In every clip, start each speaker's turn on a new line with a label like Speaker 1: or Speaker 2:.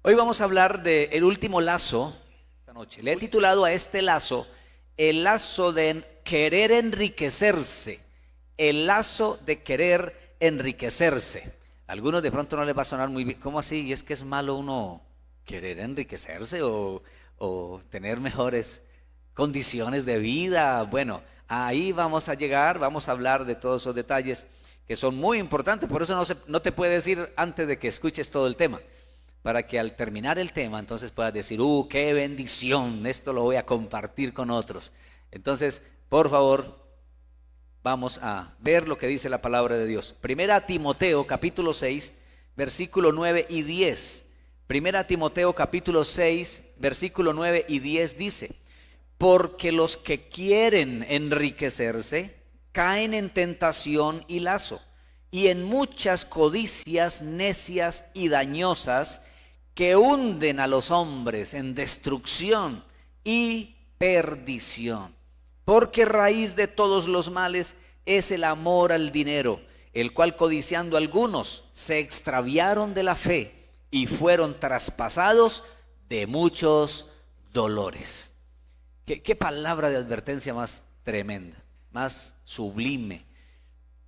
Speaker 1: Hoy vamos a hablar del último lazo esta noche. Le he titulado a este lazo el lazo de querer enriquecerse. El lazo de querer enriquecerse. A algunos de pronto no les va a sonar muy bien. ¿Cómo así? ¿Y es que es malo uno querer enriquecerse o tener mejores condiciones de vida? Bueno, ahí vamos a llegar, vamos a hablar de todos esos detalles que son muy importantes. Por eso no te puedes ir antes de que escuches todo el tema, para que al terminar el tema entonces puedas decir, qué bendición, esto lo voy a compartir con otros. Entonces, por favor, vamos a ver lo que dice la palabra de Dios. Primera Timoteo capítulo 6, versículo 9 y 10. Primera Timoteo capítulo 6, versículo 9 y 10 dice: porque los que quieren enriquecerse caen en tentación y lazo, y en muchas codicias necias y dañosas que hunden a los hombres en destrucción y perdición. Porque raíz de todos los males es el amor al dinero, el cual codiciando algunos se extraviaron de la fe y fueron traspasados de muchos dolores. ¿Qué palabra de advertencia más tremenda, más sublime?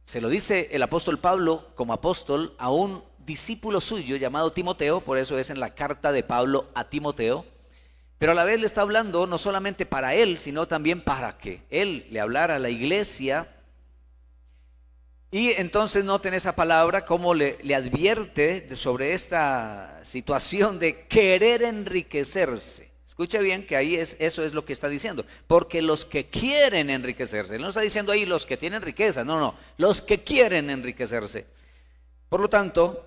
Speaker 1: Se lo dice el apóstol Pablo como apóstol a un discípulo suyo llamado Timoteo, por eso es en la carta de Pablo a Timoteo, pero a la vez le está hablando no solamente para él, sino también para que él le hablara a la iglesia. Y entonces noten esa palabra, cómo le advierte sobre esta situación de querer enriquecerse. Escucha bien que ahí eso es lo que está diciendo, porque los que quieren enriquecerse, no está diciendo ahí los que tienen riqueza, no, los que quieren enriquecerse. Por lo tanto,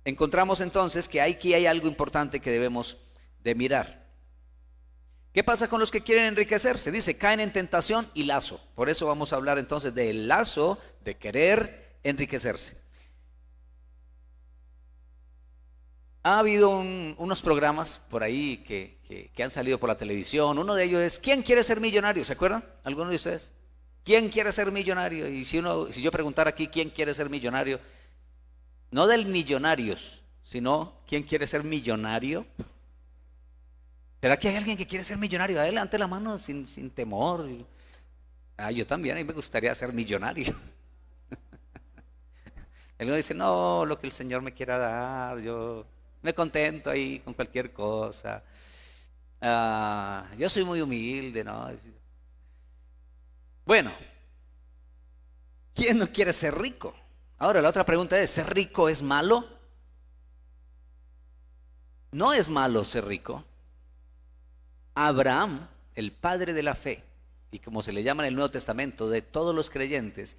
Speaker 1: encontramos entonces que aquí hay algo importante que debemos de mirar. ¿Qué pasa con los que quieren enriquecerse? Dice, caen en tentación y lazo. Por eso vamos a hablar entonces del lazo de querer enriquecerse. Ha habido unos programas por ahí que han salido por la televisión. Uno de ellos es ¿quién quiere ser millonario? ¿Se acuerdan? ¿Alguno de ustedes? ¿Quién quiere ser millonario? Y si yo preguntara aquí ¿quién quiere ser millonario? No del millonarios, sino ¿quién quiere ser millonario? ¿Será que hay alguien que quiere ser millonario? Levante la mano sin temor. Yo también, a mí me gustaría ser millonario. Alguno dice, no, lo que el Señor me quiera dar, yo me contento ahí con cualquier cosa. Yo soy muy humilde, ¿no? Bueno, ¿quién no quiere ser rico? Ahora la otra pregunta es, ¿ser rico es malo? No es malo ser rico. Abraham, el padre de la fe, y como se le llama en el Nuevo Testamento, de todos los creyentes,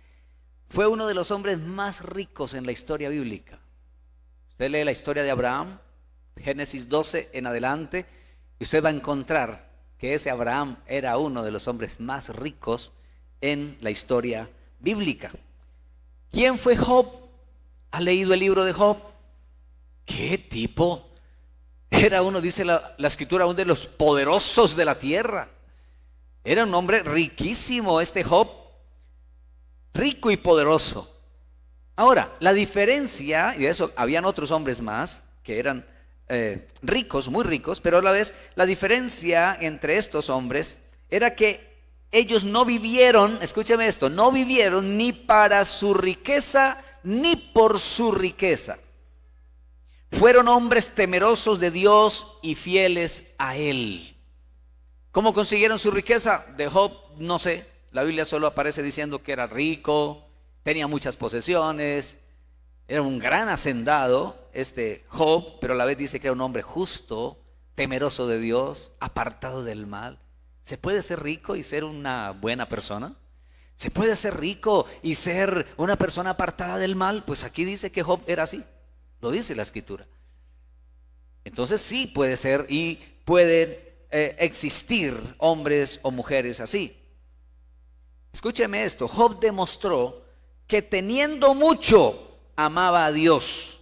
Speaker 1: fue uno de los hombres más ricos en la historia bíblica. Usted lee la historia de Abraham, Génesis 12 en adelante, y usted va a encontrar que ese Abraham era uno de los hombres más ricos en la historia bíblica. ¿Quién fue Job? ¿Ha leído el libro de Job? ¿Qué tipo? Era uno, dice la escritura, uno de los poderosos de la tierra. Era un hombre riquísimo este Job, rico y poderoso. Ahora, la diferencia, y de eso habían otros hombres más que eran ricos, muy ricos, pero a la vez la diferencia entre estos hombres era que ellos no vivieron, escúcheme esto, no vivieron ni para su riqueza ni por su riqueza. Fueron hombres temerosos de Dios y fieles a Él. ¿Cómo consiguieron su riqueza? De Job, no sé. La Biblia solo aparece diciendo que era rico, tenía muchas posesiones, era un gran hacendado este Job, pero a la vez dice que era un hombre justo, temeroso de Dios, apartado del mal. ¿Se puede ser rico y ser una buena persona? ¿Se puede ser rico y ser una persona apartada del mal? Pues aquí dice que Job era así. Lo dice la escritura. Entonces sí puede ser y pueden existir hombres o mujeres así. Escúcheme esto, Job demostró que teniendo mucho amaba a Dios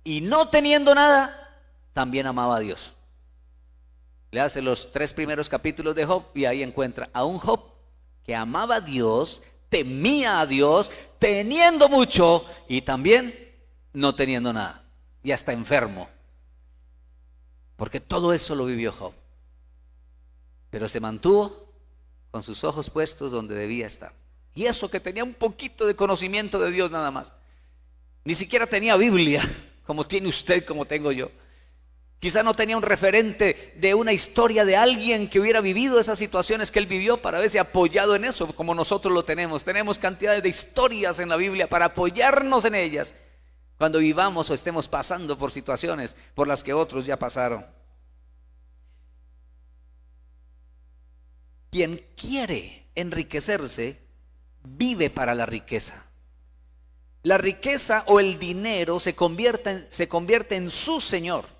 Speaker 1: y no teniendo nada también amaba a Dios. Le hace los 3 primeros capítulos de Job y ahí encuentra a un Job que amaba a Dios, temía a Dios, teniendo mucho y también no teniendo nada, y hasta enfermo. porque todo eso lo vivió Job. Pero se mantuvo con sus ojos puestos donde debía estar. Y eso que tenía un poquito de conocimiento de Dios nada más. Ni siquiera tenía Biblia, como tiene usted, como tengo yo. Quizá no tenía un referente de una historia de alguien que hubiera vivido esas situaciones que él vivió para verse apoyado en eso, como nosotros lo tenemos. Tenemos cantidades de historias en la Biblia para apoyarnos en ellas cuando vivamos o estemos pasando por situaciones por las que otros ya pasaron. Quien quiere enriquecerse, vive para la riqueza. La riqueza o el dinero se convierte en su señor.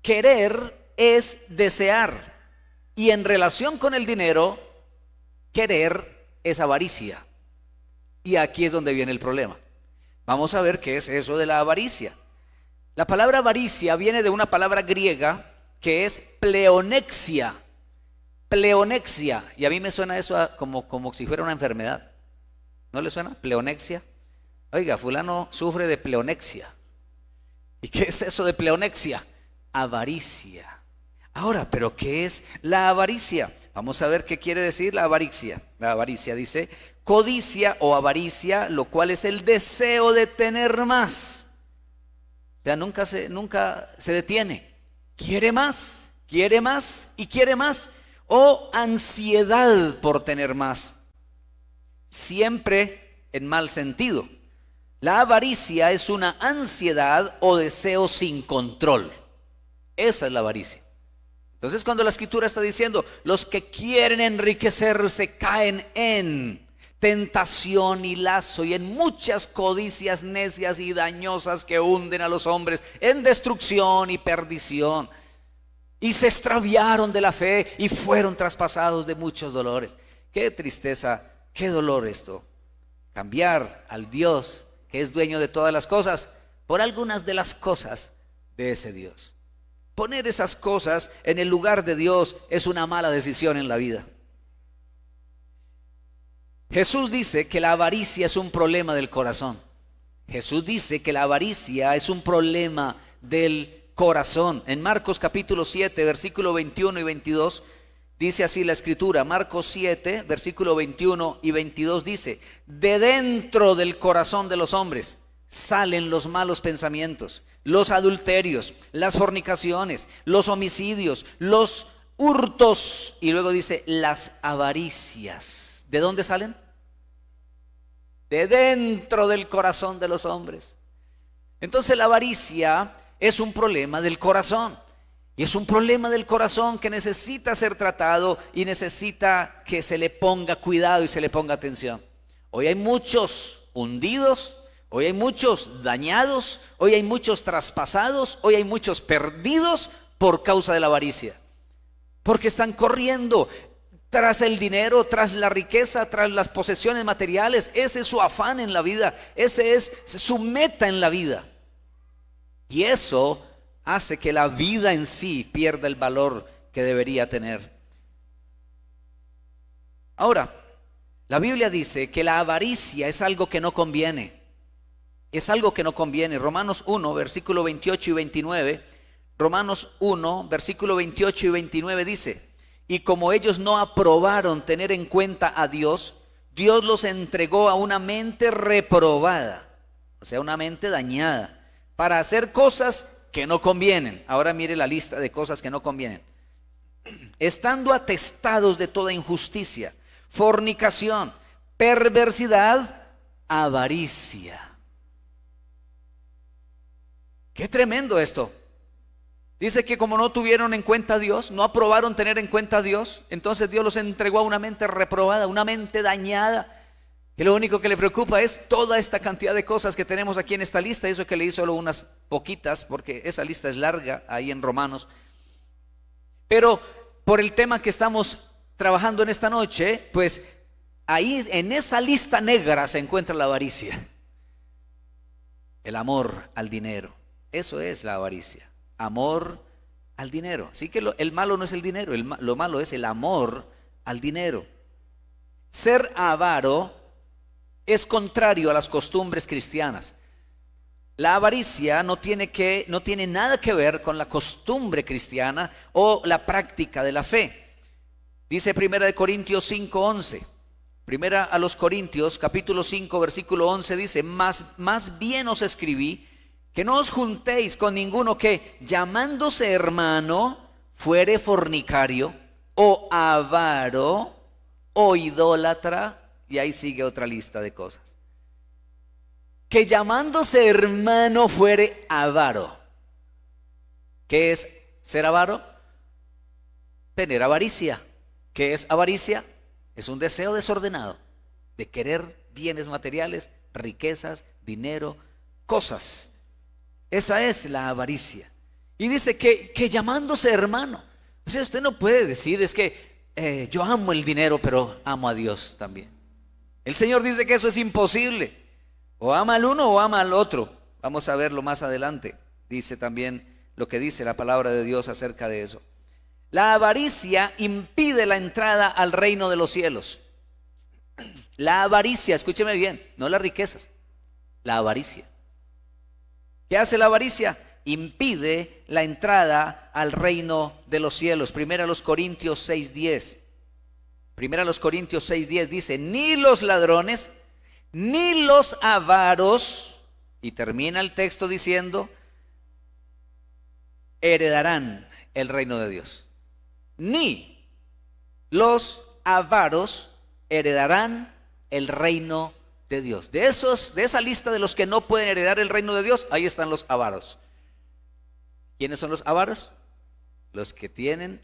Speaker 1: Querer es desear, y en relación con el dinero, querer es avaricia. Y aquí es donde viene el problema. Vamos a ver qué es eso de la avaricia. La palabra avaricia viene de una palabra griega que es pleonexia. Pleonexia, y a mí me suena eso como si fuera una enfermedad. ¿No le suena? Pleonexia. Oiga, fulano sufre de pleonexia. ¿Y qué es eso de pleonexia? Avaricia. Ahora, ¿pero qué es la avaricia? Vamos a ver qué quiere decir la avaricia. La avaricia dice codicia o avaricia, lo cual es el deseo de tener más. O sea, nunca se detiene. Quiere más y quiere más. O ansiedad por tener más. Siempre en mal sentido. La avaricia es una ansiedad o deseo sin control. Esa es la avaricia. Entonces, cuando la Escritura está diciendo, los que quieren enriquecerse caen en tentación y lazo y en muchas codicias necias y dañosas que hunden a los hombres en destrucción y perdición. Y se extraviaron de la fe y fueron traspasados de muchos dolores. Qué tristeza, qué dolor esto. Cambiar al Dios que es dueño de todas las cosas por algunas de las cosas de ese Dios. Poner esas cosas en el lugar de Dios es una mala decisión en la vida. Jesús dice que la avaricia es un problema del corazón. Jesús dice que la avaricia es un problema del corazón. En Marcos capítulo 7, versículo 21 y 22, dice así la Escritura. Marcos 7, versículo 21 y 22 dice: de dentro del corazón de los hombres salen los malos pensamientos, los adulterios, las fornicaciones, los homicidios, los hurtos, y luego dice las avaricias. ¿De dónde salen? De dentro del corazón de los hombres. Entonces la avaricia es un problema del corazón. Y es un problema del corazón que necesita ser tratado y necesita que se le ponga cuidado y se le ponga atención. Hoy hay muchos hundidos, hoy hay muchos dañados, hoy hay muchos traspasados, hoy hay muchos perdidos por causa de la avaricia. Porque están corriendo tras el dinero, tras la riqueza, tras las posesiones materiales. Ese es su afán en la vida, ese es su meta en la vida. Y eso hace que la vida en sí pierda el valor que debería tener. Ahora, la Biblia dice que la avaricia es algo que no conviene. Es algo que no conviene. Romanos 1, versículo 28 y 29. Romanos 1, versículo 28 y 29 dice: y como ellos no aprobaron tener en cuenta a Dios, Dios los entregó a una mente reprobada, o sea, una mente dañada, para hacer cosas que no convienen. Ahora mire la lista de cosas que no convienen. Estando atestados de toda injusticia, fornicación, perversidad, avaricia. Qué tremendo esto. Dice que como no tuvieron en cuenta a Dios, no aprobaron tener en cuenta a Dios, entonces Dios los entregó a una mente reprobada, una mente dañada, que lo único que le preocupa es toda esta cantidad de cosas que tenemos aquí en esta lista. Eso que leí solo unas poquitas, porque esa lista es larga ahí en Romanos. Pero por el tema que estamos trabajando en esta noche, pues ahí en esa lista negra se encuentra la avaricia. El amor al dinero, eso es la avaricia. Amor al dinero. Así que el malo no es el dinero, lo malo es el amor al dinero. Ser avaro es contrario a las costumbres cristianas. La avaricia no tiene nada que ver con la costumbre cristiana o la práctica de la fe. Dice 1 Corintios 5:11. Primera a los Corintios, capítulo 5, versículo 11 dice: más bien os escribí que no os juntéis con ninguno que, llamándose hermano, fuere fornicario, o avaro, o idólatra, y ahí sigue otra lista de cosas. Que llamándose hermano fuere avaro. ¿Qué es ser avaro? Tener avaricia. ¿Qué es avaricia? Es un deseo desordenado de querer bienes materiales, riquezas, dinero, cosas. Esa es la avaricia. Y dice que llamándose hermano. O sea, usted no puede decir, es que yo amo el dinero, pero amo a Dios también. El Señor dice que eso es imposible. O ama al uno o ama al otro. Vamos a verlo más adelante. Dice también lo que dice la palabra de Dios acerca de eso. La avaricia impide la entrada al reino de los cielos. La avaricia, escúcheme bien, no las riquezas, la avaricia. ¿Qué hace la avaricia? Impide la entrada al reino de los cielos. Primera a los Corintios 6:10. Primera a los Corintios 6:10 dice: ni los ladrones, ni los avaros, y termina el texto diciendo, heredarán el reino de Dios. Ni los avaros heredarán el reino de Dios. De esa lista de los que no pueden heredar el reino de Dios, ahí están los avaros. ¿Quiénes son los avaros? Los que tienen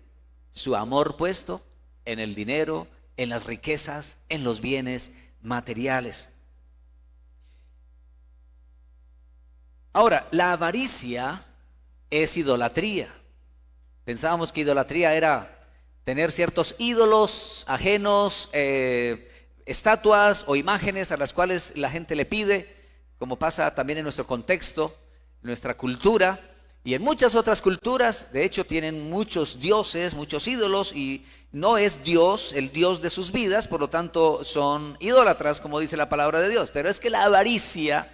Speaker 1: su amor puesto en el dinero, en las riquezas, en los bienes materiales. Ahora, la avaricia es idolatría. Pensábamos que idolatría era tener ciertos ídolos ajenos, estatuas o imágenes a las cuales la gente le pide, como pasa también en nuestro contexto, en nuestra cultura y en muchas otras culturas. De hecho, tienen muchos dioses, muchos ídolos, y no es Dios el Dios de sus vidas, por lo tanto son idólatras, como dice la palabra de Dios. Pero es que la avaricia,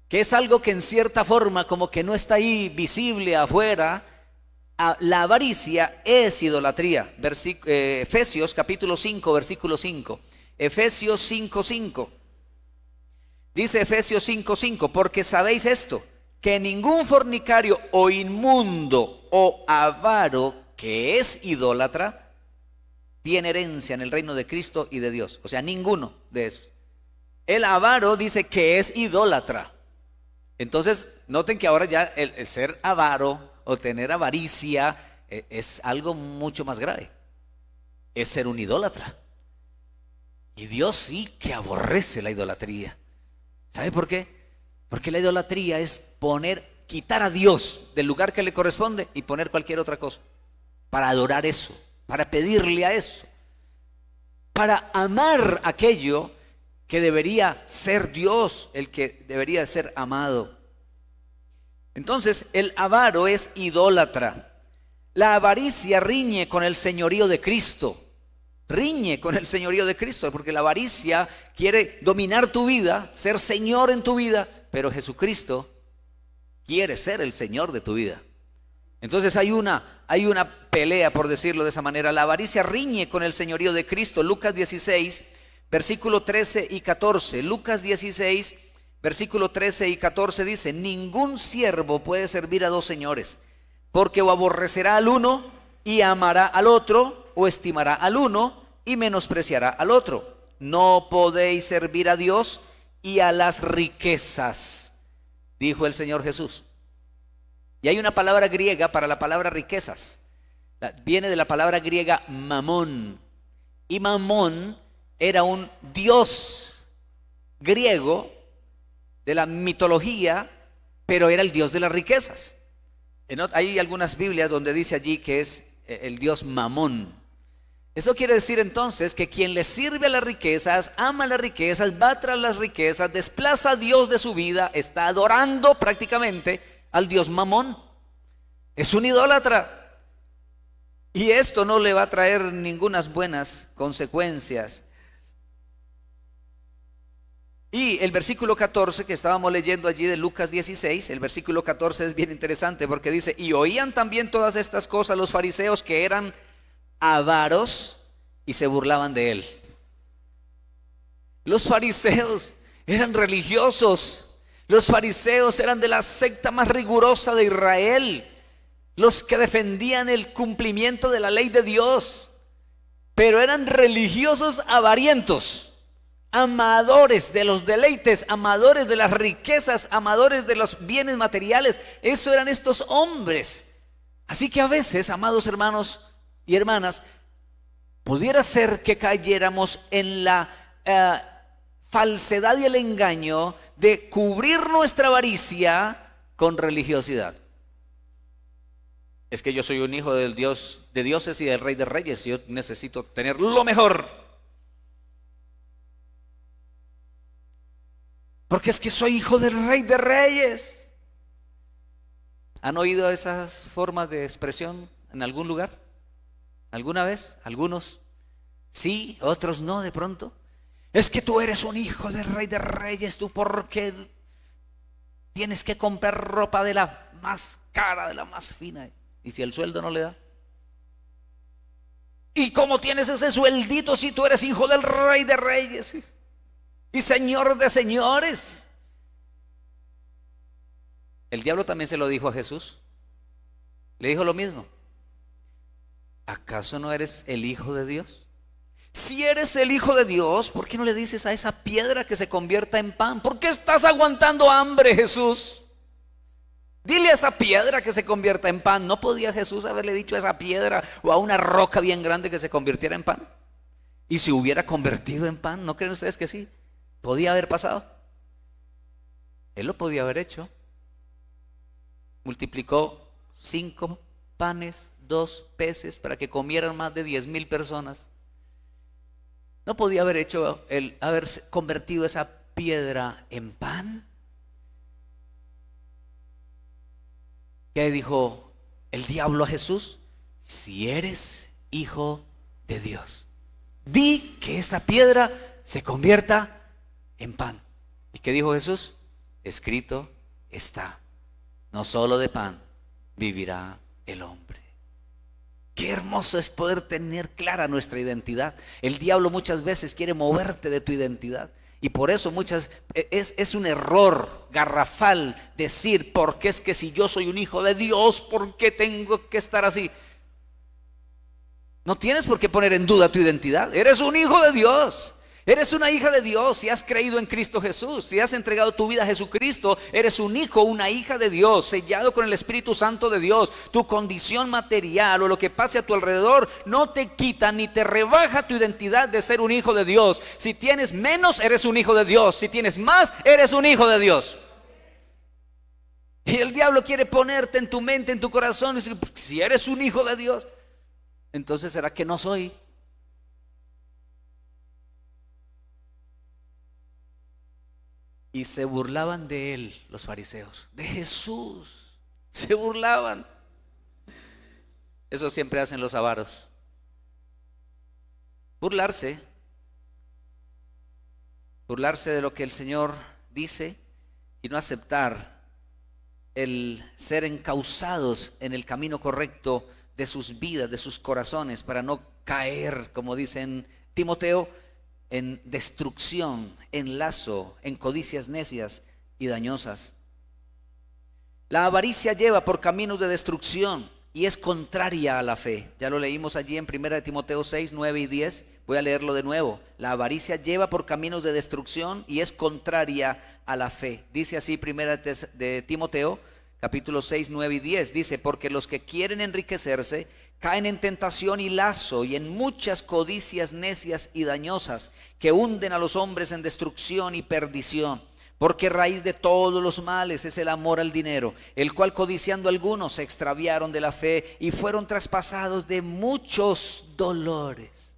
Speaker 1: que es algo que en cierta forma como que no está ahí visible afuera, la avaricia es idolatría. Efesios capítulo 5, versículo 5. Efesios 5:5. Dice Efesios 5:5: porque sabéis esto, que ningún fornicario o inmundo o avaro que es idólatra tiene herencia en el reino de Cristo y de Dios. O sea, ninguno de esos. El avaro dice que es idólatra. Entonces, noten que ahora ya el ser avaro o tener avaricia es algo mucho más grave. Es ser un idólatra. Y Dios sí que aborrece la idolatría. ¿Sabe por qué? Porque la idolatría es quitar a Dios del lugar que le corresponde y poner cualquier otra cosa para adorar eso, para pedirle a eso, para amar aquello que debería ser Dios, el que debería ser amado. Entonces, el avaro es idólatra. La avaricia riñe con el señorío de Cristo. Riñe con el señorío de Cristo, porque la avaricia quiere dominar tu vida, ser señor en tu vida, pero Jesucristo quiere ser el Señor de tu vida. Entonces hay una pelea, por decirlo de esa manera. La avaricia riñe con el señorío de Cristo. Lucas 16, versículo 13 y 14. Lucas 16, versículo 13 y 14 dice: ningún siervo puede servir a dos señores, porque o aborrecerá al uno y amará al otro, o estimará al uno y menospreciará al otro. No podéis servir a Dios y a las riquezas, dijo el Señor Jesús. Y hay una palabra griega para la palabra riquezas. Viene de la palabra griega mamón. Y mamón era un dios griego de la mitología, pero era el dios de las riquezas. Hay algunas Biblias donde dice allí que es el dios Mamón. Eso quiere decir entonces que quien le sirve a las riquezas, ama las riquezas, va tras las riquezas, desplaza a Dios de su vida, está adorando prácticamente al dios Mamón. Es un idólatra. Y esto no le va a traer ningunas buenas consecuencias. Y el versículo 14 que estábamos leyendo allí de Lucas 16, el versículo 14 es bien interesante porque dice, y oían también todas estas cosas los fariseos que eran avaros y se burlaban de él. Los fariseos eran religiosos, los fariseos eran de la secta más rigurosa de Israel, los que defendían el cumplimiento de la ley de Dios, pero eran religiosos avarientos, amadores de los deleites, amadores de las riquezas, amadores de los bienes materiales. Eso eran estos hombres. Así que a veces, amados hermanos y hermanas, pudiera ser que cayéramos en la falsedad y el engaño de cubrir nuestra avaricia con religiosidad. Es que yo soy un hijo del Dios de dioses y del Rey de Reyes, y yo necesito tener lo mejor. Porque es que soy hijo del Rey de Reyes. ¿Han oído esas formas de expresión en algún lugar? ¿Alguna vez? Algunos sí, otros no de pronto. Es que tú eres un hijo del Rey de Reyes, tú porque tienes que comprar ropa de la más cara, de la más fina. ¿Y si el sueldo no le da? ¿Y cómo tienes ese sueldito si tú eres hijo del Rey de Reyes y Señor de señores? El diablo también se lo dijo a Jesús. Le dijo lo mismo. ¿Acaso no eres el Hijo de Dios? Si eres el Hijo de Dios, ¿por qué no le dices a esa piedra que se convierta en pan? ¿Por qué estás aguantando hambre, Jesús? Dile a esa piedra que se convierta en pan. ¿No podía Jesús haberle dicho a esa piedra o a una roca bien grande que se convirtiera en pan? Y se hubiera convertido en pan. ¿No creen ustedes que sí? Podía haber pasado. Él lo podía haber hecho. Multiplicó 5 panes, 2 peces para que comieran más de 10,000 personas. ¿No podía haber hecho haber convertido esa piedra en pan? ¿Qué dijo el diablo a Jesús? Si eres hijo de Dios, di que esta piedra se convierta en pan. ¿Y qué dijo Jesús? Escrito está, no solo de pan vivirá el hombre. Qué hermoso es poder tener clara nuestra identidad. El diablo muchas veces quiere moverte de tu identidad. Y por eso es un error garrafal decir, porque es que si yo soy un hijo de Dios, ¿por qué tengo que estar así? No tienes por qué poner en duda tu identidad. Eres un hijo de Dios. Eres una hija de Dios si has creído en Cristo Jesús, si has entregado tu vida a Jesucristo. Eres un hijo, una hija de Dios, sellado con el Espíritu Santo de Dios. Tu condición material o lo que pase a tu alrededor no te quita ni te rebaja tu identidad de ser un hijo de Dios. Si tienes menos, eres un hijo de Dios. Si tienes más, eres un hijo de Dios. Y el diablo quiere ponerte en tu mente, en tu corazón, y decir, si eres un hijo de Dios, entonces ¿será que no soy? Y se burlaban de él, los fariseos, de Jesús. Se burlaban. Eso siempre hacen los avaros. Burlarse de lo que el Señor dice y no aceptar el ser encauzados en el camino correcto de sus vidas, de sus corazones, para no caer, como dice en Timoteo, en destrucción, en lazo, en codicias necias y dañosas. La avaricia lleva por caminos de destrucción y es contraria a la fe. Ya lo leímos allí en 1 Timoteo 6, 9 y 10. Voy a leerlo de nuevo. La avaricia lleva por caminos de destrucción y es contraria a la fe. Dice así 1 de Timoteo, capítulo 6, 9 y 10. Dice, porque los que quieren enriquecerse caen en tentación y lazo y en muchas codicias necias y dañosas que hunden a los hombres en destrucción y perdición. Porque raíz de todos los males es el amor al dinero, el cual codiciando algunos se extraviaron de la fe y fueron traspasados de muchos dolores.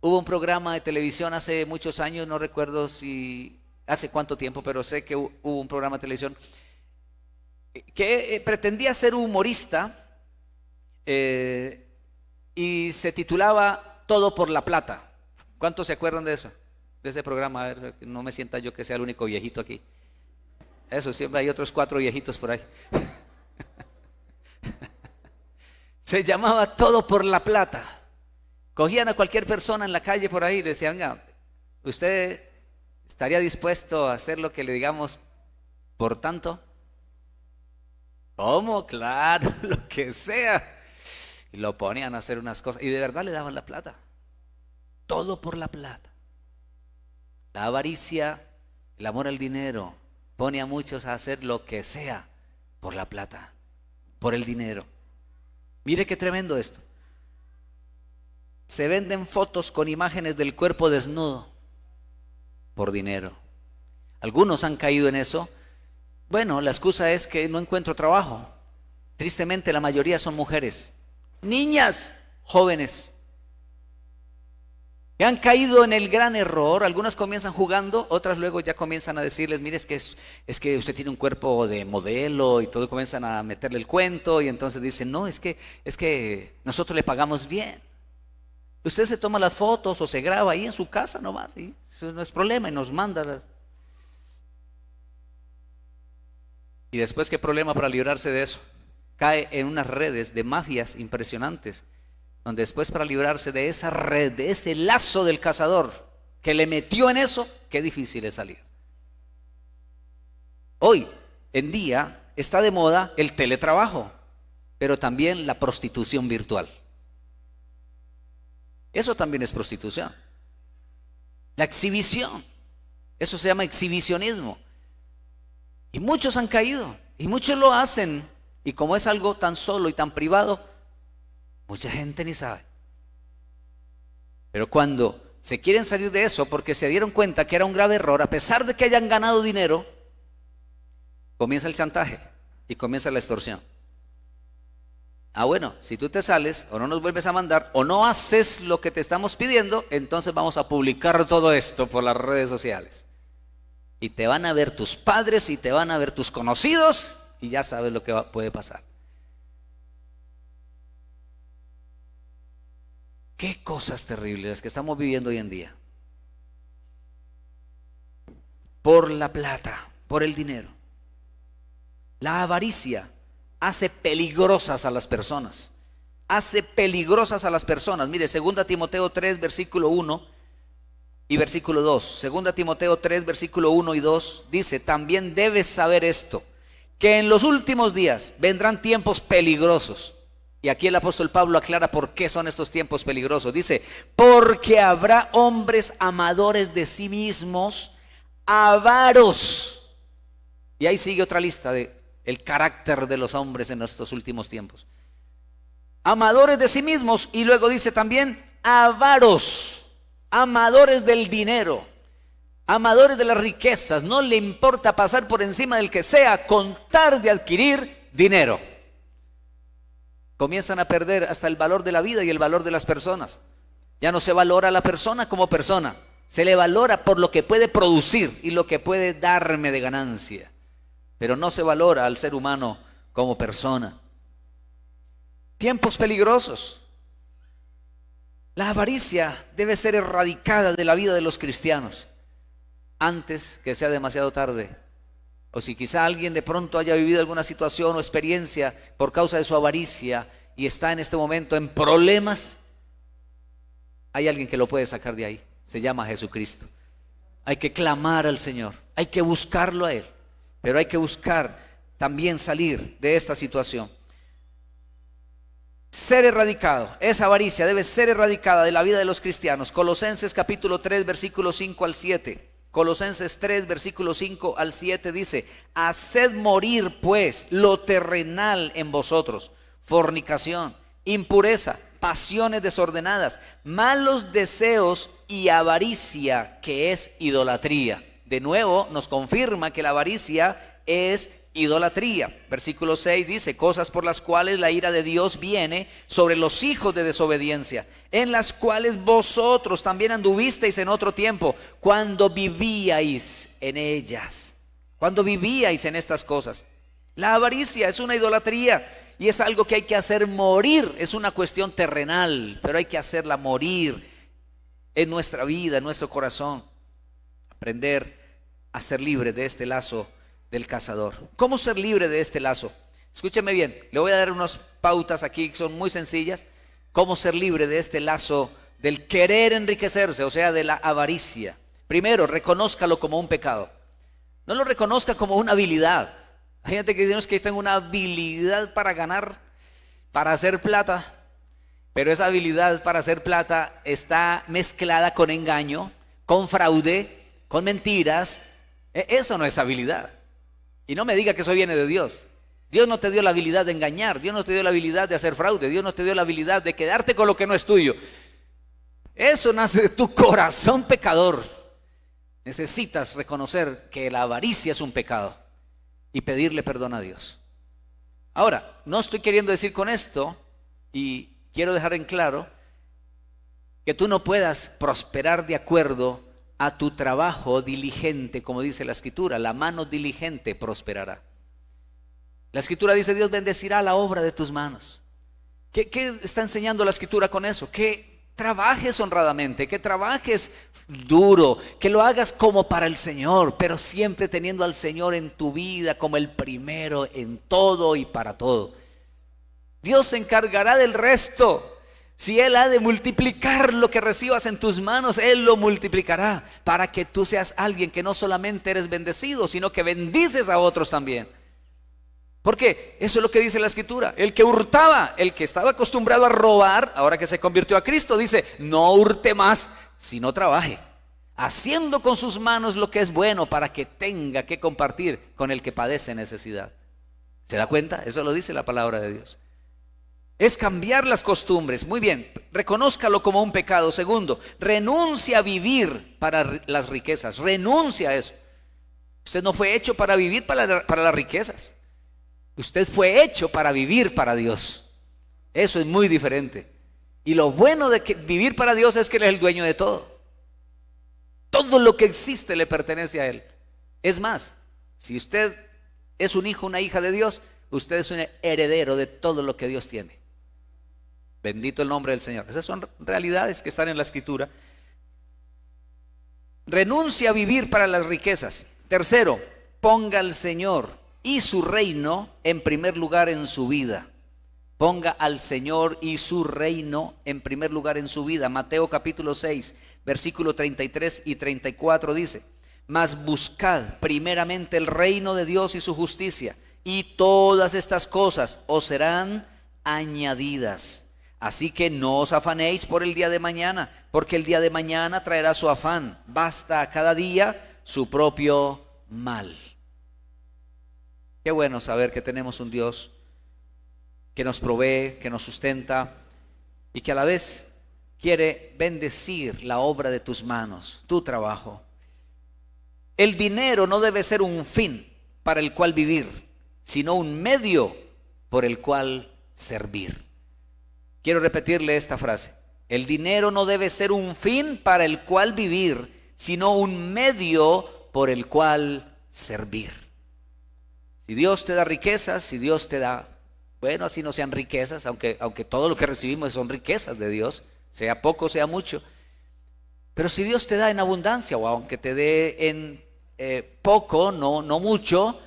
Speaker 1: Hubo un programa de televisión hace muchos años, no recuerdo si hace cuánto tiempo, pero sé que hubo un programa de televisión que pretendía ser humorista. Y se titulaba Todo por la plata. ¿Cuántos se acuerdan de eso? de ese programa, a ver, no me sienta yo que sea el único viejito aquí. Eso, siempre hay otros 4 viejitos por ahí. Se llamaba Todo por la Plata. Cogían a cualquier persona en la calle por ahí y le decían, venga, ¿usted estaría dispuesto a hacer lo que le digamos por tanto? ¿Cómo? Claro, lo que sea. Y lo ponían a hacer unas cosas y de verdad le daban la plata. Todo por la plata. La avaricia, el amor al dinero, pone a muchos a hacer lo que sea por la plata, por el dinero. Mire qué tremendo esto. Se venden fotos con imágenes del cuerpo desnudo por dinero. Algunos han caído en eso. Bueno, la excusa es que no encuentro trabajo. Tristemente la mayoría son mujeres, niñas, jóvenes, que han caído en el gran error. Algunas comienzan jugando, otras luego ya comienzan a decirles, mire, es que usted tiene un cuerpo de modelo y todo, comienzan a meterle el cuento y entonces dicen, no, es que nosotros le pagamos bien. Usted se toma las fotos o se graba ahí en su casa nomás, y eso no es problema, y nos manda. Y después, ¿qué problema para librarse de eso? Cae en unas redes de mafias impresionantes, donde después para librarse de esa red, de ese lazo del cazador que le metió en eso, qué difícil es salir. Hoy en día está de moda el teletrabajo, pero también la prostitución virtual. Eso también es prostitución. La exhibición, eso se llama exhibicionismo. Y muchos han caído, y muchos lo hacen, y como es algo tan solo y tan privado, mucha gente ni sabe. Pero cuando se quieren salir de eso porque se dieron cuenta que era un grave error, a pesar de que hayan ganado dinero, comienza el chantaje y comienza la extorsión. Ah, bueno, si tú te sales o no nos vuelves a mandar o no haces lo que te estamos pidiendo, entonces vamos a publicar todo esto por las redes sociales. Y te van a ver tus padres y te van a ver tus conocidos y ya sabes lo que puede pasar. Qué cosas terribles las que estamos viviendo hoy en día. Por la plata, por el dinero. La avaricia hace peligrosas a las personas. Hace peligrosas a las personas. Mire, 2 Timoteo 3, versículo 1 y versículo 2. 2 Timoteo 3, versículo 1 y 2 dice, también debes saber esto, que en los últimos días vendrán tiempos peligrosos. Y aquí el apóstol Pablo aclara por qué son estos tiempos peligrosos. Dice, porque habrá hombres amadores de sí mismos, avaros. Y ahí sigue otra lista de el carácter de los hombres en estos últimos tiempos. Amadores de sí mismos, y luego dice también avaros, amadores del dinero, amadores de las riquezas. No le importa pasar por encima del que sea con tal de adquirir dinero. Comienzan a perder hasta el valor de la vida y el valor de las personas. Ya no se valora a la persona como persona, se le valora por lo que puede producir y lo que puede darme de ganancia, pero no se valora al ser humano como persona. Tiempos peligrosos. La avaricia debe ser erradicada de la vida de los cristianos antes que sea demasiado tarde. O si quizá alguien de pronto haya vivido alguna situación o experiencia por causa de su avaricia y está en este momento en problemas, hay alguien que lo puede sacar de ahí. Se llama Jesucristo. Hay que clamar al Señor, hay que buscarlo a Él, pero hay que buscar también salir de esta situación. Ser erradicado, esa avaricia debe ser erradicada de la vida de los cristianos. Colosenses capítulo 3, versículo 5 al 7. Colosenses 3, versículo 5 al 7 dice, haced morir pues lo terrenal en vosotros, fornicación, impureza, pasiones desordenadas, malos deseos y avaricia, que es idolatría. De nuevo nos confirma que la avaricia es idolatría. Versículo 6 dice, cosas por las cuales la ira de Dios viene sobre los hijos de desobediencia, en las cuales vosotros también anduvisteis en otro tiempo, cuando vivíais en ellas, cuando vivíais en estas cosas. La avaricia es una idolatría y es algo que hay que hacer morir. Es una cuestión terrenal, pero hay que hacerla morir en nuestra vida, en nuestro corazón. aprender a ser libre de este lazo del cazador. ¿Cómo ser libre de este lazo? Escúcheme bien, le voy a dar unas pautas aquí que son muy sencillas. ¿Cómo ser libre de este lazo del querer enriquecerse, o sea, de la avaricia? Primero, reconózcalo como un pecado. No lo reconozca como una habilidad. Hay gente que dice, no, es que tengo una habilidad para ganar, para hacer plata. Pero esa habilidad para hacer plata está mezclada con engaño, con fraude, con mentiras. Eso no es habilidad. Y no me diga que eso viene de Dios. Dios no te dio la habilidad de engañar, Dios no te dio la habilidad de hacer fraude, Dios no te dio la habilidad de quedarte con lo que no es tuyo. Eso nace de tu corazón pecador. Necesitas reconocer que la avaricia es un pecado y pedirle perdón a Dios. Ahora, no estoy queriendo decir con esto, y quiero dejar en claro, que tú no puedas prosperar de acuerdo a tu trabajo diligente, como dice la Escritura. La mano diligente prosperará. La Escritura dice, Dios bendecirá la obra de tus manos. ¿Qué está enseñando la Escritura con eso? Que trabajes honradamente, que trabajes duro, que lo hagas como para el Señor, pero siempre teniendo al Señor en tu vida como el primero en todo y para todo. Dios se encargará del resto. Si Él ha de multiplicar lo que recibas en tus manos, Él lo multiplicará para que tú seas alguien que no solamente eres bendecido, sino que bendices a otros también. Porque eso es lo que dice la Escritura. El que hurtaba, el que estaba acostumbrado a robar, ahora que se convirtió a Cristo, dice, no hurte más, sino trabaje, haciendo con sus manos lo que es bueno para que tenga que compartir con el que padece necesidad. ¿Se da cuenta? Eso lo dice la palabra de Dios. Es cambiar las costumbres. Muy bien, reconózcalo como un pecado. Segundo, renuncia a vivir para las riquezas. Renuncia a eso. Usted no fue hecho para vivir para las riquezas. Usted fue hecho para vivir para Dios. Eso es muy diferente. Y lo bueno de vivir para Dios es que Él es el dueño de todo. Todo lo que existe le pertenece a Él. Es más, si usted es un hijo, una hija de Dios, usted es un heredero de todo lo que Dios tiene. Bendito el nombre del Señor. Esas son realidades que están en la Escritura. Renuncia a vivir para las riquezas. Tercero, ponga al Señor y su reino en primer lugar en su vida. Ponga al Señor y su reino en primer lugar en su vida. Mateo capítulo 6, versículo 33 y 34 dice, mas buscad primeramente el reino de Dios y su justicia, y todas estas cosas os serán añadidas. Así que no os afanéis por el día de mañana, porque el día de mañana traerá su afán. Basta a cada día su propio mal. Qué bueno saber que tenemos un Dios que nos provee, que nos sustenta y que a la vez quiere bendecir la obra de tus manos, tu trabajo. El dinero no debe ser un fin para el cual vivir, sino un medio por el cual servir. Quiero repetirle esta frase. El dinero no debe ser un fin para el cual vivir, sino un medio por el cual servir. Si Dios te da riquezas, si Dios te da, bueno, así no sean riquezas, aunque todo lo que recibimos son riquezas de Dios, sea poco, sea mucho. Pero si Dios te da en abundancia, o aunque te dé en poco, no mucho,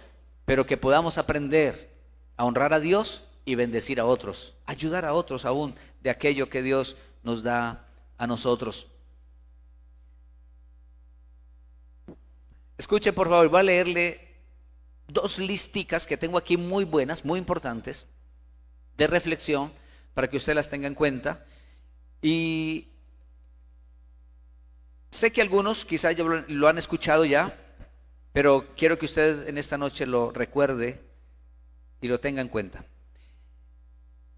Speaker 1: pero que podamos aprender a honrar a Dios y bendecir a otros, ayudar a otros aún de aquello que Dios nos da a nosotros. Escuche por favor, voy a leerle dos listicas que tengo aquí muy buenas, muy importantes, de reflexión, para que usted las tenga en cuenta. Y sé que algunos quizás ya lo han escuchado ya, pero quiero que usted en esta noche lo recuerde y lo tenga en cuenta.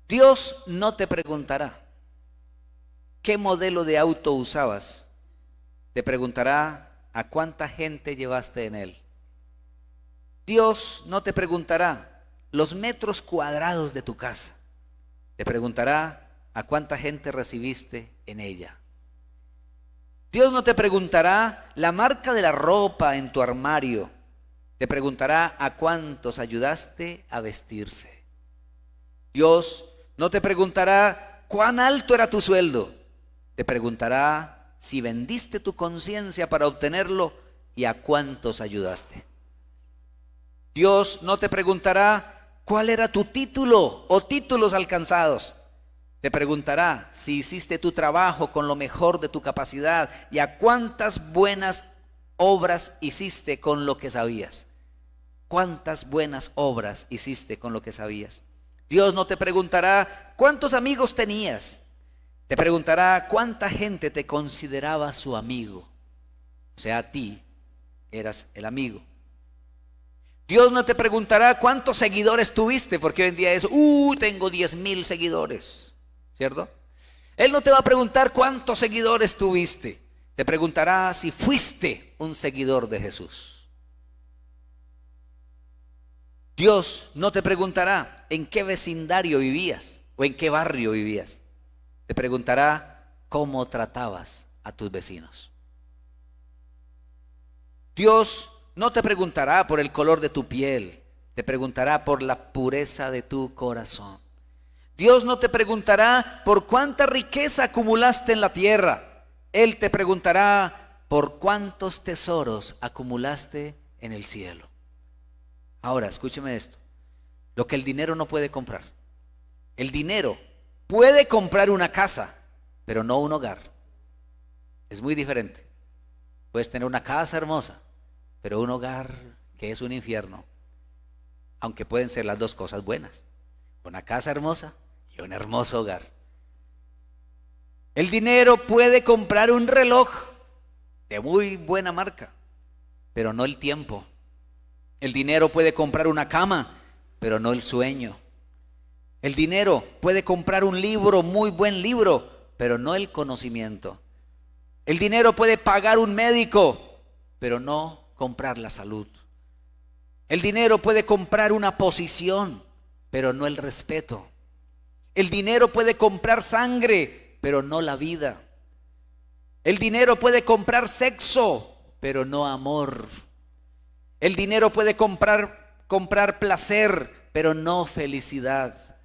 Speaker 1: Dios no te preguntará qué modelo de auto usabas, te preguntará a cuánta gente llevaste en él. Dios no te preguntará los metros cuadrados de tu casa, te preguntará a cuánta gente recibiste en ella. Dios no te preguntará la marca de la ropa en tu armario, te preguntará a cuántos ayudaste a vestirse. Dios no te preguntará cuán alto era tu sueldo, te preguntará si vendiste tu conciencia para obtenerlo y a cuántos ayudaste. Dios no te preguntará cuál era tu título o títulos alcanzados. Te preguntará si hiciste tu trabajo con lo mejor de tu capacidad y a cuántas buenas obras hiciste con lo que sabías. ¿Cuántas buenas obras hiciste con lo que sabías? Dios no te preguntará cuántos amigos tenías. Te preguntará cuánta gente te consideraba su amigo. O sea, a ti eras el amigo. Dios no te preguntará cuántos seguidores tuviste, porque hoy en día es, tengo 10,000 seguidores, ¿cierto? Él no te va a preguntar cuántos seguidores tuviste. Te preguntará si fuiste un seguidor de Jesús. Dios no te preguntará en qué vecindario vivías o en qué barrio vivías. Te preguntará cómo tratabas a tus vecinos. Dios no te preguntará por el color de tu piel, te preguntará por la pureza de tu corazón. Dios no te preguntará por cuánta riqueza acumulaste en la tierra. Él te preguntará por cuántos tesoros acumulaste en el cielo. Ahora, escúcheme esto. Lo que el dinero no puede comprar. El dinero puede comprar una casa, pero no un hogar. Es muy diferente. Puedes tener una casa hermosa, pero un hogar que es un infierno. Aunque pueden ser las dos cosas buenas. Una casa hermosa y un hermoso hogar. El dinero puede comprar un reloj de muy buena marca, pero no el tiempo. El dinero puede comprar una cama, pero no el sueño. El dinero puede comprar un libro, muy buen libro, pero no el conocimiento. El dinero puede pagar un médico, pero no comprar la salud. El dinero puede comprar una posición, pero no el respeto. El dinero puede comprar sangre, pero no la vida. El dinero puede comprar sexo, pero no amor. El dinero puede comprar placer, pero no felicidad.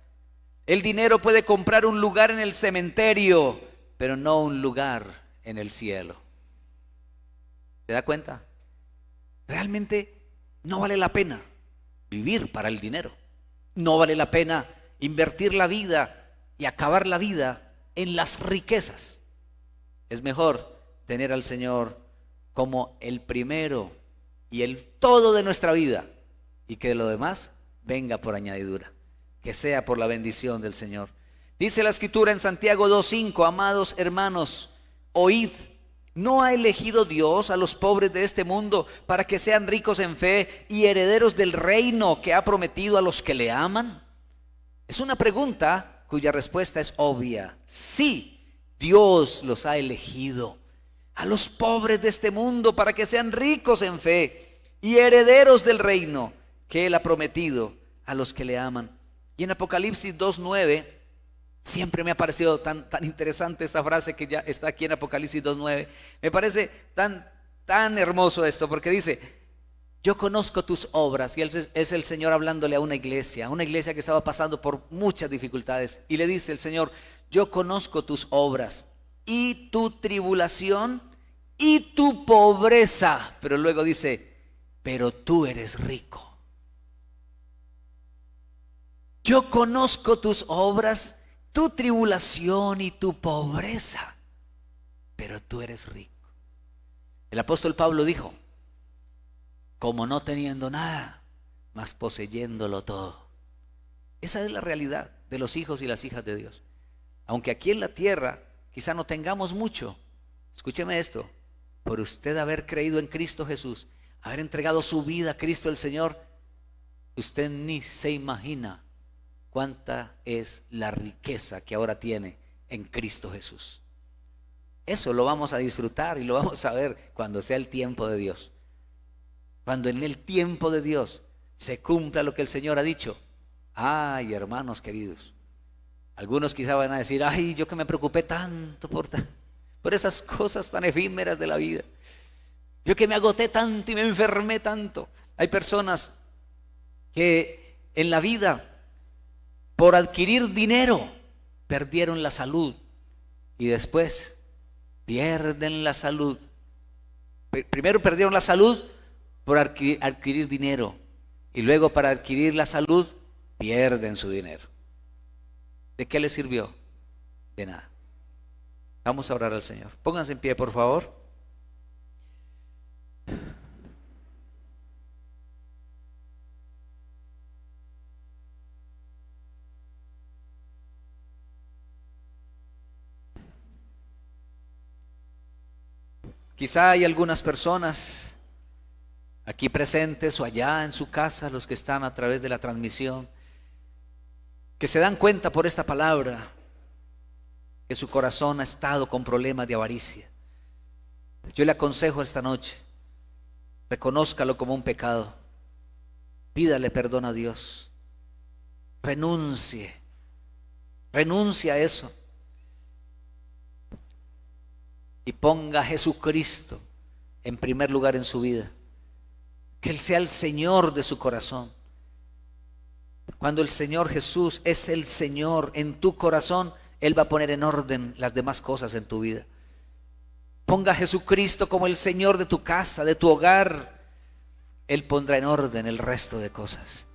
Speaker 1: El dinero puede comprar un lugar en el cementerio, pero no un lugar en el cielo. ¿Se da cuenta? Realmente no vale la pena vivir para el dinero. No vale la pena invertir la vida y acabar la vida en las riquezas. Es mejor tener al Señor como el primero y el todo de nuestra vida, y que lo demás venga por añadidura, que sea por la bendición del Señor. Dice la Escritura en Santiago 2:5: amados hermanos, oíd, ¿no ha elegido Dios a los pobres de este mundo para que sean ricos en fe y herederos del reino que ha prometido a los que le aman? Es una pregunta cuya respuesta es obvia. Sí, Dios los ha elegido a los pobres de este mundo para que sean ricos en fe y herederos del reino que Él ha prometido a los que le aman. Y en Apocalipsis 2:9, siempre me ha parecido tan interesante esta frase que ya está aquí en Apocalipsis 2:9. Me parece tan hermoso esto, porque dice: yo conozco tus obras. Y es el Señor hablándole a una iglesia que estaba pasando por muchas dificultades. Y le dice el Señor: yo conozco tus obras y tu tribulación y tu pobreza. Pero luego dice: pero tú eres rico. Yo conozco tus obras, tu tribulación y tu pobreza, pero tú eres rico. El apóstol Pablo dijo: como no teniendo nada, mas poseyéndolo todo. Esa es la realidad de los hijos y las hijas de Dios. Aunque aquí en la tierra quizá no tengamos mucho, escúcheme esto: por usted haber creído en Cristo Jesús, haber entregado su vida a Cristo el Señor, usted ni se imagina cuánta es la riqueza que ahora tiene en Cristo Jesús. Eso lo vamos a disfrutar y lo vamos a ver cuando sea el tiempo de Dios. Cuando en el tiempo de Dios se cumpla lo que el Señor ha dicho. Ay, hermanos queridos, algunos quizá van a decir: ay, yo que me preocupé tanto por esas cosas tan efímeras de la vida. Yo que me agoté tanto y me enfermé tanto. Hay personas que en la vida, por adquirir dinero, perdieron la salud, y después pierden la salud Primero perdieron la salud por adquirir dinero, y luego para adquirir la salud pierden su dinero. ¿De qué les sirvió? De nada. Vamos a orar al Señor. Pónganse en pie, por favor. Quizá hay algunas personas aquí presentes o allá en su casa, los que están a través de la transmisión, que se dan cuenta por esta palabra que su corazón ha estado con problemas de avaricia. Yo le aconsejo esta noche, reconózcalo como un pecado, pídale perdón a Dios, renuncie a eso y ponga a Jesucristo en primer lugar en su vida, que Él sea el Señor de su corazón. Cuando el Señor Jesús es el Señor en tu corazón, Él va a poner en orden las demás cosas en tu vida. Ponga a Jesucristo como el Señor de tu casa, de tu hogar. Él pondrá en orden el resto de cosas.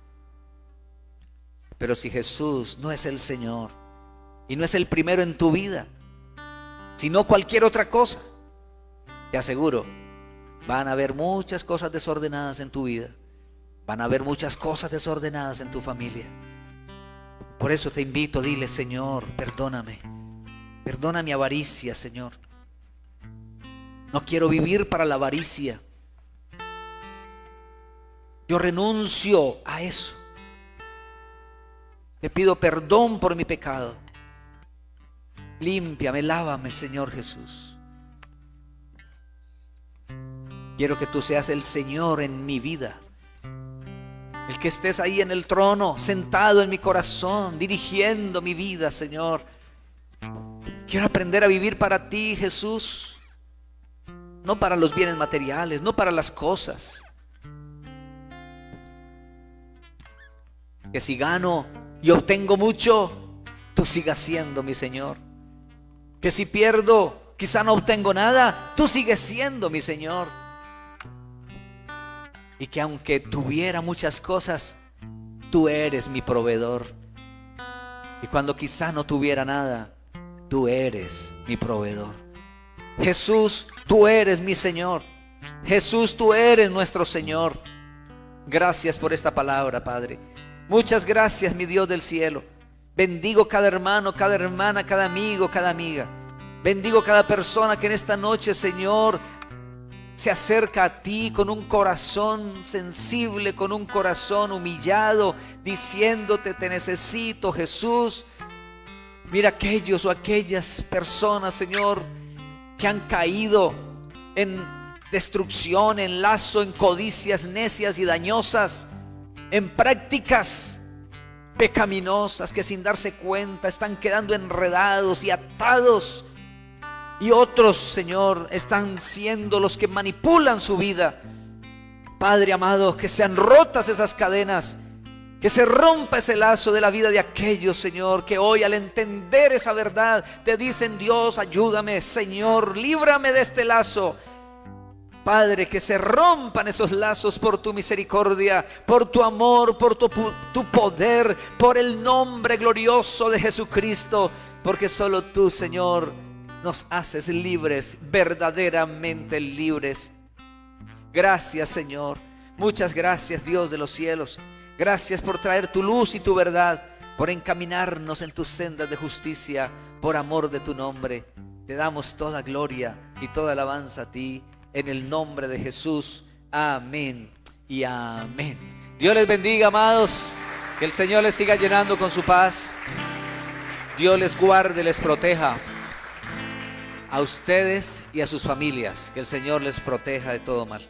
Speaker 1: Pero si Jesús no es el Señor y no es el primero en tu vida, sino cualquier otra cosa, te aseguro, van a haber muchas cosas desordenadas en tu vida. Van a haber muchas cosas desordenadas en tu familia. Por eso te invito, dile: Señor, perdóname. Perdona mi avaricia, Señor. No quiero vivir para la avaricia. Yo renuncio a eso. Te pido perdón por mi pecado. Límpiame, lávame, Señor Jesús. Quiero que tú seas el Señor en mi vida. El que estés ahí en el trono, sentado en mi corazón, dirigiendo mi vida, Señor. Quiero aprender a vivir para ti, Jesús. No para los bienes materiales, no para las cosas. Que si gano y obtengo mucho, tú sigas siendo mi Señor. Que si pierdo, quizá no obtengo nada, tú sigues siendo mi Señor. Y que aunque tuviera muchas cosas, tú eres mi proveedor. Y cuando quizá no tuviera nada, tú eres mi proveedor. Jesús, tú eres mi Señor. Jesús, tú eres nuestro Señor. Gracias por esta palabra, Padre. Muchas gracias, mi Dios del cielo. Bendigo cada hermano, cada hermana, cada amigo, cada amiga. Bendigo cada persona que en esta noche, Señor, se acerca a ti con un corazón sensible, con un corazón humillado, diciéndote: te necesito, Jesús. Mira aquellos o aquellas personas, Señor, que han caído en destrucción, en lazo, en codicias necias y dañosas, en prácticas pecaminosas que sin darse cuenta están quedando enredados y atados. Y otros, Señor, están siendo los que manipulan su vida. Padre amado, que sean rotas esas cadenas, que se rompa ese lazo de la vida de aquellos, Señor, que hoy al entender esa verdad te dicen: Dios, ayúdame, Señor, líbrame de este lazo. Padre, que se rompan esos lazos por tu misericordia, por tu amor, por tu poder, por el nombre glorioso de Jesucristo, porque solo tú, Señor, nos haces libres, verdaderamente libres. Gracias, Señor. Muchas gracias, Dios de los cielos. Gracias por traer tu luz y tu verdad, por encaminarnos en tus sendas de justicia, por amor de tu nombre. Te damos toda gloria y toda alabanza a ti, en el nombre de Jesús. Amén y amén. Dios les bendiga, amados. Que el Señor les siga llenando con su paz. Dios les guarde, les proteja. A ustedes y a sus familias, que el Señor les proteja de todo mal.